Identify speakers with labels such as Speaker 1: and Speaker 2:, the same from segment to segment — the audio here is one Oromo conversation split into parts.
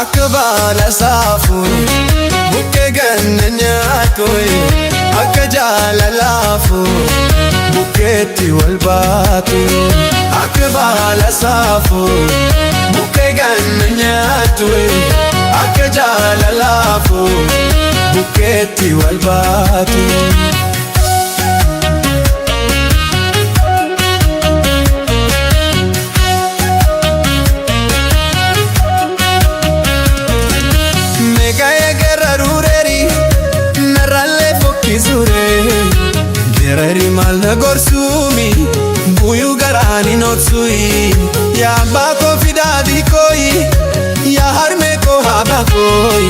Speaker 1: akka baala saafuu bukkee ganna nyaatoi akka jaalalaafuu bukkeetti wal baatu akka baala saafuu bukkee ganna nyaatoi akka jaalalaafuu bukkeetti wal baatu. Gerari mal na gorsumi buyu garani notsui ya bako fidadi koi ya harme ko haba koi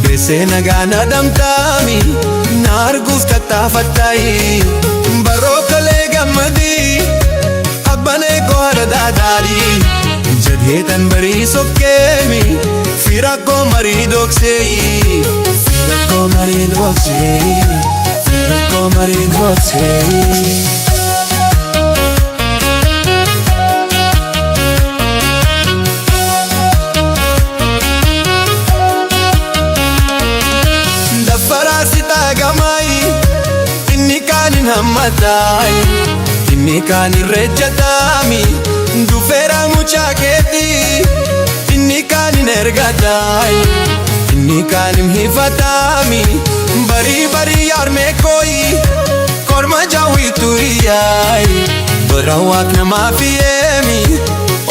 Speaker 1: bese nagana damtami nargus katafatai barokale gamadi abane ko dadadi jadhetan bari sokemi firako mari doksei firako mari doksei Marin Hotel Dafarasita gamai inni kanin hammatai inni kanin rejjatami dufera muchaketi inni kanin ergatai inni kanin hifatami bari bari yaar me koi korma jawi turiyai barawak na mafiyemi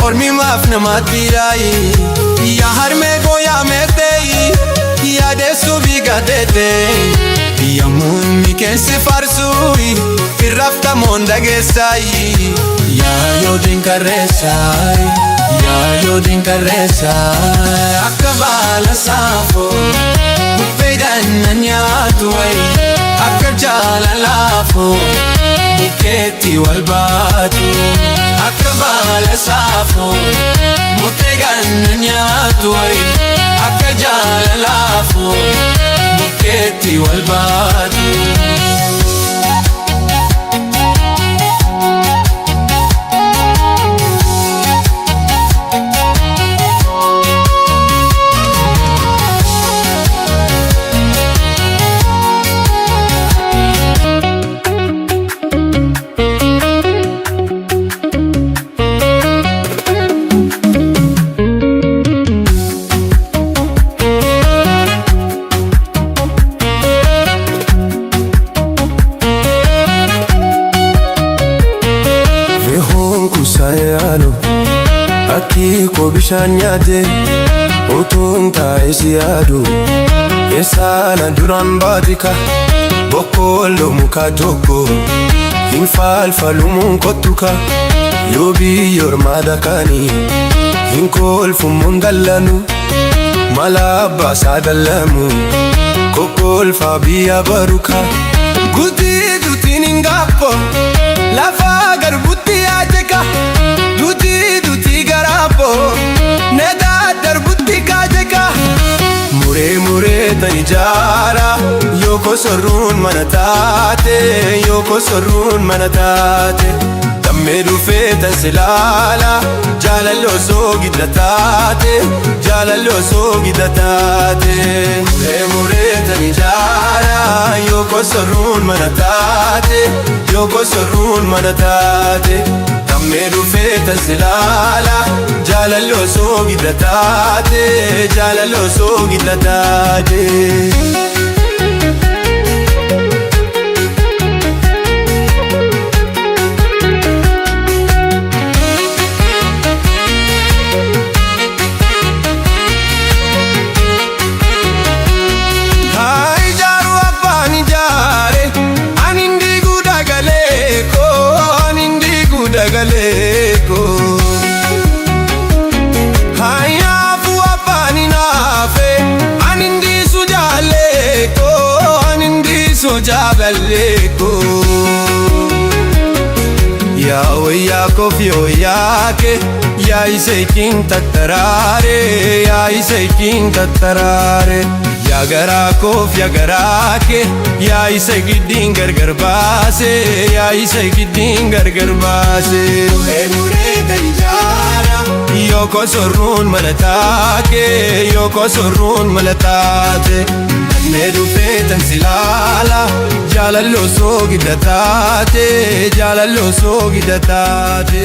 Speaker 1: ormi maf na matirai ya har me goya metei ya desu bigadete ya mummi kensi farsui irrafta monda gesai ya yodin karresai ya yodin karresai akabala safo ganna nyaatoi akka jaalalaafuu bukkeetti wal baatu akka baala saafuu murtee ganna nyaatoi akka jaalalaafuu bukkeetti wal baatu. Aki ko bishaan nyaate utuun taa'ee si yaadu eessaana duraan baadika boqqoolloo muka tokko hin faalfalumuun kottuka yoo biyya ormaa dhaqanii hin kolfumuun dallanu mala abbaasaa dallamu kokkolfaa biyya baruka guutii duutiin hin gaappo lafaa garbutti yaajeka neda darbutti kaajeka muree muree tan ijaara yoko sorruun mana taate yoko sorruun mana taate dammee dhufee tan silaala jaalalli osoo gidda taate jaalalli osoo gidda taate muree muree tan ijaara yoko sorruun mana taate yoko sorruun mana taate dammee dhufee tan silaala jaalalli osoo gidda taate jaalalli osoo gidda taate. Dagaleko hayafu apani nafe anindi sujaleko anindi sujagaleko ya oya kofio yake ya isekin tatarare ya isekin tatarare ya gara kofia garake ya isekin gargar base ya isekin gargar base mure mure kosorruun malataake yoo kosorruun malataate mee dhufee tan silaala jaalalloo soo gidda taate jaalalloo soo gidda taate.